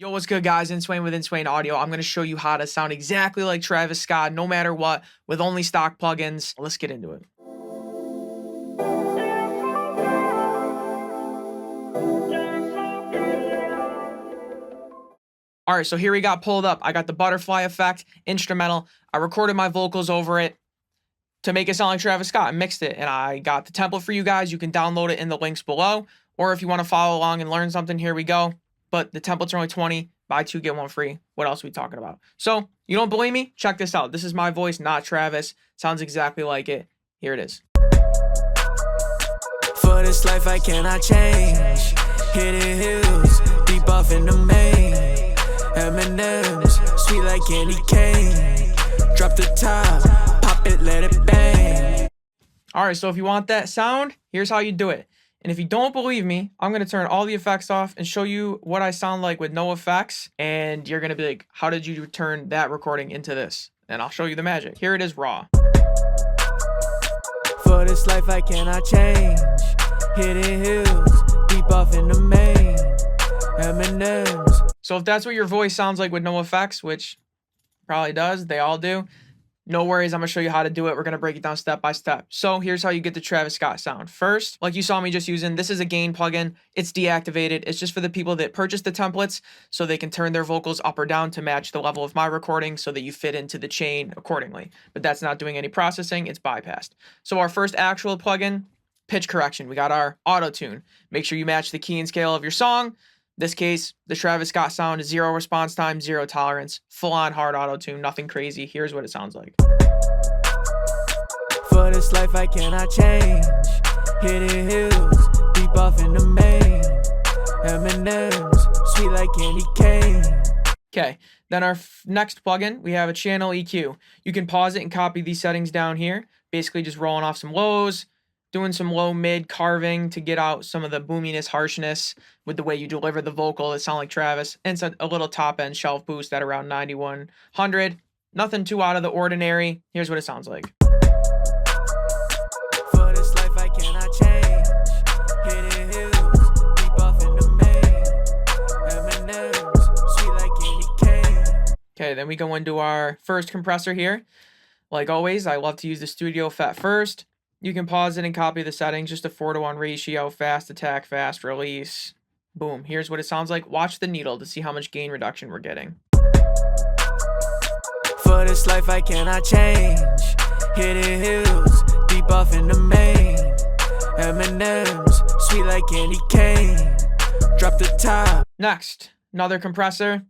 Yo, what's good, guys? Inswain with Inswain Audio. I'm going to show you how to sound exactly like Travis Scott, no matter what, with only stock plugins. Let's get into it. All right, so here we got pulled up. I got the butterfly effect, instrumental. I recorded my vocals over it to make it sound like Travis Scott and mixed it. And I got the template for you guys. You can download it in the links below. Or if you want to follow along and learn something, here we go. But the templates are only 20. Buy 2, get 1 free. What else are we talking about? So, you don't believe me? Check this out. This is my voice, not Travis. Sounds exactly like it. Here it is. For this life I cannot change. Hidden hills, deep off in the main. M&M's, sweet like candy cane. Drop the top, pop it, let it bang. All right, so if you want that sound, here's how you do it. And if you don't believe me, I'm going to turn all the effects off and show you what I sound like with no effects. And you're going to be like, how did you turn that recording into this? And I'll show you the magic. Here it is raw. For this life I cannot change. Hidden hills, deep off in the main. M&M's. So if that's what your voice sounds like with no effects, which probably does, they all do, no worries, I'm going to show you how to do it. We're going to break it down step by step. So here's how you get the Travis Scott sound. First, like you saw me just using, this is a gain plugin. It's deactivated. It's just for the people that purchase the templates so they can turn their vocals up or down to match the level of my recording so that you fit into the chain accordingly. But that's not doing any processing. It's bypassed. So our first actual plugin, pitch correction. We got our auto tune. Make sure you match the key and scale of your song. This case, the Travis Scott sound is 0 response time, 0 tolerance, full-on hard auto-tune, nothing crazy. Here's what it sounds like. For this life I cannot change. Hidden hills, deep off in the main. M&M's, sweet like candy cane. Okay, then our next plugin, we have a channel EQ. You can pause it and copy these settings down here. Basically just rolling off some lows, doing some low mid carving to get out some of the boominess, harshness with the way you deliver the vocal that sound like Travis, and a little top end shelf boost at around 9100. Nothing too out of the ordinary. Here's what it sounds like. For this life I cannot change. Hidden hills, deep off in the main. M&M's, sweet like candy cane. Okay, then we go into our first compressor here. Like always, I love to use the studio FET first. You can pause it and copy the settings, just a 4:1 ratio, fast attack, fast release. Boom, here's what it sounds like. Watch the needle to see how much gain reduction we're getting. For this life I cannot change. Hidden hills, deep off in the main. M&M's, sweet like candy cane. Drop the top. Next, another compressor.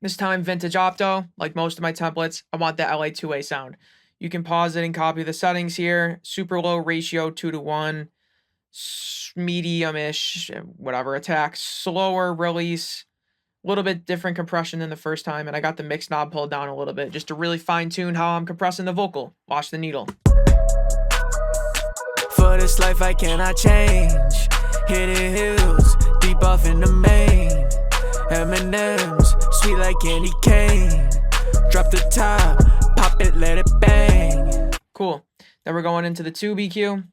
This time vintage opto, like most of my templates. I want that LA2A sound. You can pause it and copy the settings here. Super low ratio, 2:1. Medium-ish, whatever, attack. Slower release. A little bit different compression than the first time. And I got the mix knob pulled down a little bit just to really fine-tune how I'm compressing the vocal. Watch the needle. For this life I cannot change. Hidden hills, deep off in the main. M&M's, sweet like candy cane. Drop the top, pop it, let it bang. Cool. Then we're going into the tube EQ.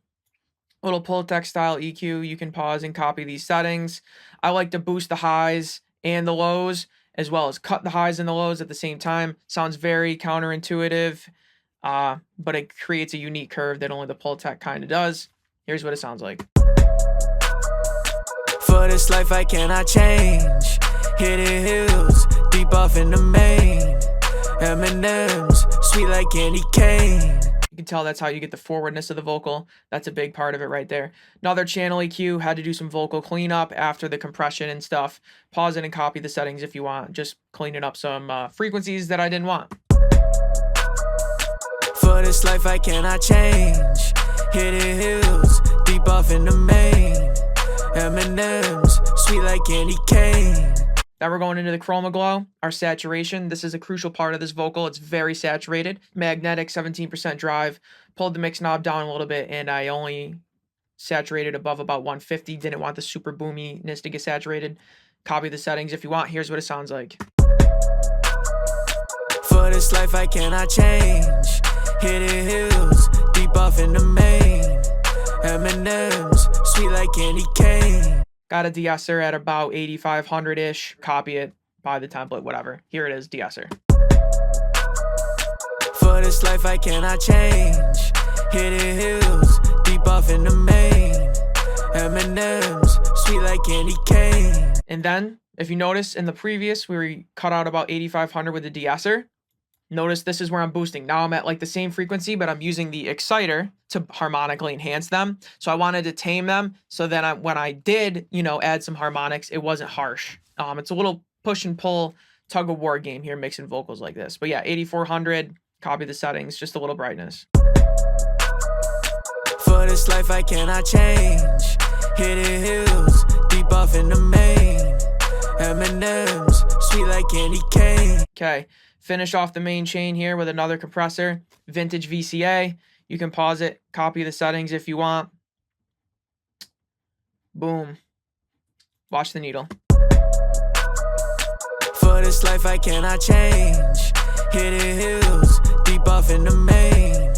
Little Pultec style EQ. You can pause and copy these settings. I like to boost the highs and the lows, as well as cut the highs and the lows at the same time. Sounds very counterintuitive, but it creates a unique curve that only the Pultec kind of does. Here's what it sounds like. For this life I cannot change. Hidden hills, deep off in the main. M&M's, sweet like candy cane. You can tell that's how you get the forwardness of the vocal. That's a big part of it right there. Another channel EQ, had to do some vocal cleanup after the compression and stuff. Pause it and copy the settings if you want. Just cleaning up some frequencies that I didn't want. For this life I cannot change. Hidden hills, deep off in the main. M&M's, sweet like candy cane. Now we're going into the chroma glow, our saturation. This is a crucial part of this vocal. It's very saturated. Magnetic, 17% drive. Pulled the mix knob down a little bit, and I only saturated above about 150. Didn't want the super boominess to get saturated. Copy the settings if you want. Here's what it sounds like. For this life I cannot change. Hidden hills, deep off in the main. M&M's, sweet like candy cane. Got a de-esser at about 8500-ish. Copy it. buy the template, whatever. Here it is, de-esser. For this life I cannot change. Hidden hills, deep off in the main. M&M's, sweet like candy cane. And then, if you notice in the previous, we cut out about 8,500 with the de-esser. Notice this is where I'm boosting. Now I'm at like the same frequency, but I'm using the exciter to harmonically enhance them. So I wanted to tame them. So then when I did, add some harmonics, it wasn't harsh. It's a little push and pull tug of war game here, mixing vocals like this. But yeah, 8,400, copy the settings, just a little brightness. For this life I cannot change. Hidden hills, deep off in the main. M&M's, sweet like candy cane. Okay, finish off the main chain here with another compressor, vintage VCA. You can pause it, copy the settings if you want. Boom. Watch the needle. For this life I cannot change. Hidden hills, deep off in the main.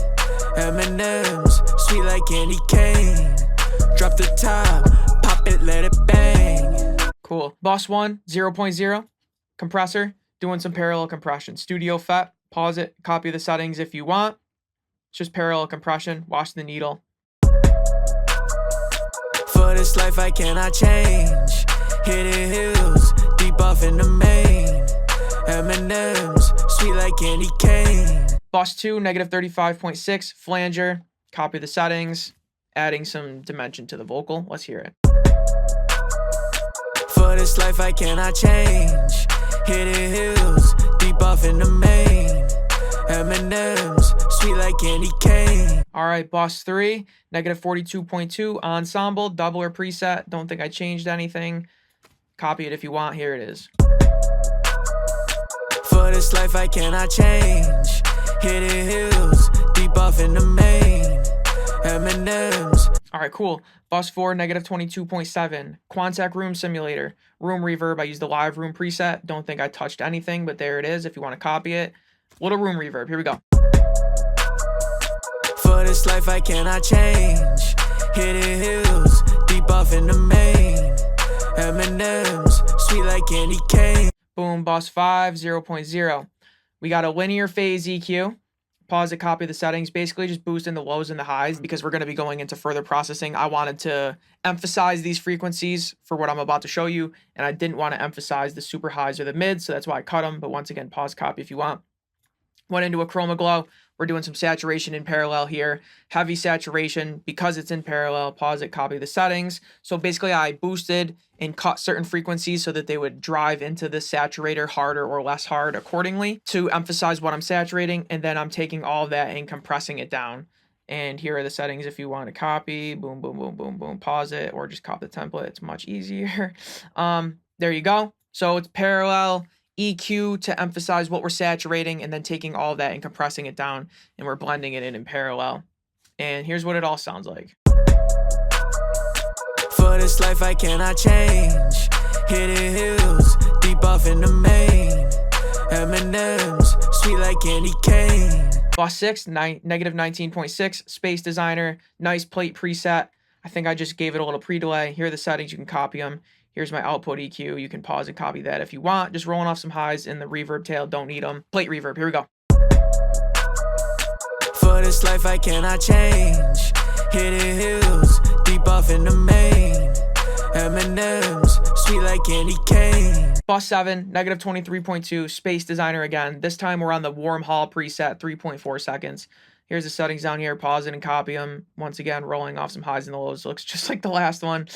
M&M's, sweet like candy cane. Drop the top, pop it, let it bang. Cool. Boss 1, 0.0, compressor, doing some parallel compression. Studio FET, pause it, copy the settings if you want. It's just parallel compression, watch the needle. For this life I cannot change. Hidden hills, deep off in the main. M&M's, sweet like candy cane. Boss 2, -35.6, flanger, copy the settings, adding some dimension to the vocal. Let's hear it. For this life I cannot change. Hidden hills, deep off in the main. M&M's, sweet like candy cane. All right, boss 3, -42.2, ensemble, double or preset. Don't think I changed anything. Copy it if you want. Here it is. For this life I cannot change. Hidden hills, deep off in the main. M&M's. All right, cool. Boss 4, -22.7. Quantac Room Simulator. Room reverb. I used the live room preset. Don't think I touched anything, but there it is if you want to copy it. Little room reverb. Here we go. For this life I cannot change. Hidden hills, deep off in the main. M&M's, sweet like candy cane. Boom. Boss 5, 0.0. We got a linear phase EQ. Pause it, copy the settings. Basically just boosting the lows and the highs because we're going to be going into further processing. I wanted to emphasize these frequencies for what I'm about to show you, and I didn't want to emphasize the super highs or the mids, so that's why I cut them. But once again, pause, copy if you want. Went into a chroma glow. We're doing some saturation in parallel here. Heavy saturation because it's in parallel. Pause it, copy the settings. So basically I boosted and cut certain frequencies so that they would drive into the saturator harder or less hard accordingly to emphasize what I'm saturating. And then I'm taking all of that and compressing it down. And here are the settings if you want to copy. Boom, boom, boom, boom, boom. Pause it or just copy the template. It's much easier. There you go. So it's parallel. EQ to emphasize what we're saturating, and then taking all of that and compressing it down, and we're blending it in parallel. And here's what it all sounds like. For this life I cannot change. Hidden hills, deep off in the main. M&M's, sweet like candy cane. Boss 6, -19.6, Space Designer, nice plate preset. I think I just gave it a little pre-delay. Here are the settings, you can copy them. Here's my output EQ. You can pause and copy that if you want. Just rolling off some highs in the reverb tail. Don't need them. Plate reverb. Here we go. For this life I cannot change. Hidden hills, deep off in the main. M&M's, sweet like candy cane. Boss 7, -23.2, Space Designer again. This time we're on the Warm Hall preset, 3.4 seconds. Here's the settings down here. Pause it and copy them. Once again, rolling off some highs and the lows. Looks just like the last one.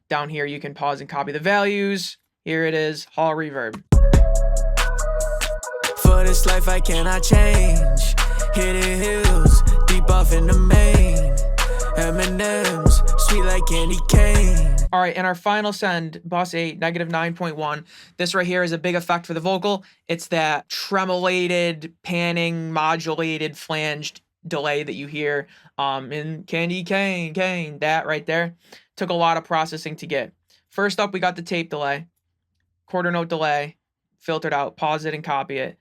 Down here, you can pause and copy the values. Here it is, Hall reverb. For this life I cannot change. Hidden hills, deep off in the main. M&M's, sweet like candy cane. All right, and our final send, Boss 8, -9.1. This right here is a big effect for the vocal. It's that tremolated, panning, modulated, flanged delay that you hear in Candy Cane, that right there. Took a lot of processing to get. First up, we got the tape delay, quarter note delay, filtered out, pause it and copy it.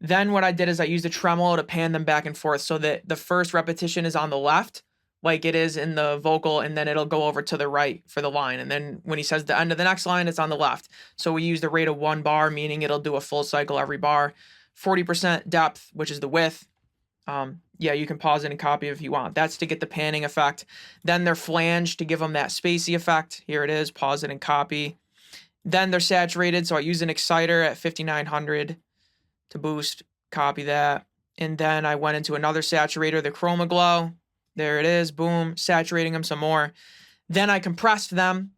Then what I did is I used a tremolo to pan them back and forth so that the first repetition is on the left, like it is in the vocal, and then it'll go over to the right for the line. And then when he says the end of the next line, it's on the left. So we use the rate of 1 bar, meaning it'll do a full cycle every bar. 40% depth, which is the width. Yeah, you can pause it and copy if you want. That's to get the panning effect. Then they're flanged to give them that spacey effect. Here it is, pause it and copy. Then they're saturated, so I use an exciter at 5900 to boost, copy that. And then I went into another saturator, the Chroma Glow. There it is, boom, saturating them some more. Then I compressed them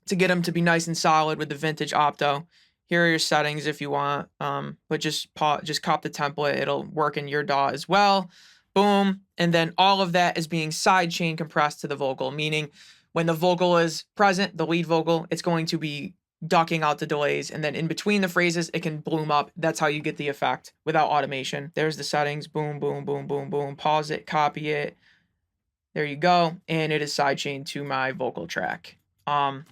to get them to be nice and solid with the vintage opto. Here are your settings if you want, but just cop the template. It'll work in your DAW as well. Boom. And then all of that is being sidechain compressed to the vocal, meaning when the vocal is present, the lead vocal, it's going to be ducking out the delays, and then in between the phrases it can bloom up. That's how you get the effect without automation. There's the settings, boom, boom, boom, boom, boom, pause it, copy it, there you go, and it is sidechained to my vocal track.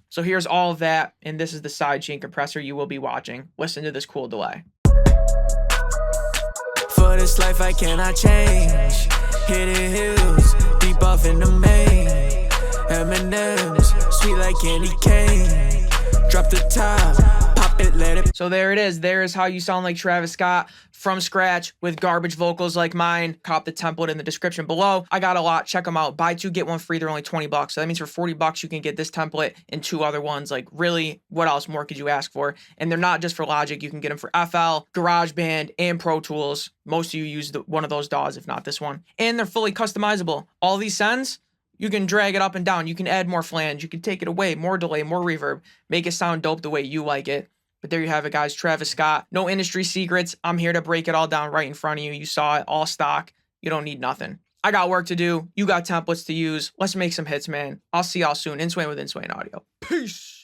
So here's all of that, and this is the sidechain compressor you will be watching. Listen to this cool delay. For this life I cannot change. Hidden hills, deep off in the main. M&M's, sweet like candy cane. Drop the top, pop it, let it. So there it is. There is how you sound like Travis Scott from scratch with garbage vocals like mine. Cop the template in the description below. I got a lot. Check them out. Buy 2, get 1 free. They're only $20. So that means for $40 you can get this template and 2 other ones. Like really, what else more could you ask for? And they're not just for Logic. You can get them for FL, GarageBand, and Pro Tools. Most of you use one of those DAWs, if not this one. And they're fully customizable. All these sends, you can drag it up and down. You can add more flange. You can take it away, more delay, more reverb. Make it sound dope the way you like it. But there you have it, guys. Travis Scott. No industry secrets. I'm here to break it all down right in front of you. You saw it, all stock. You don't need nothing. I got work to do. You got templates to use. Let's make some hits, man. I'll see y'all soon. Inswain with Inswain Audio. Peace.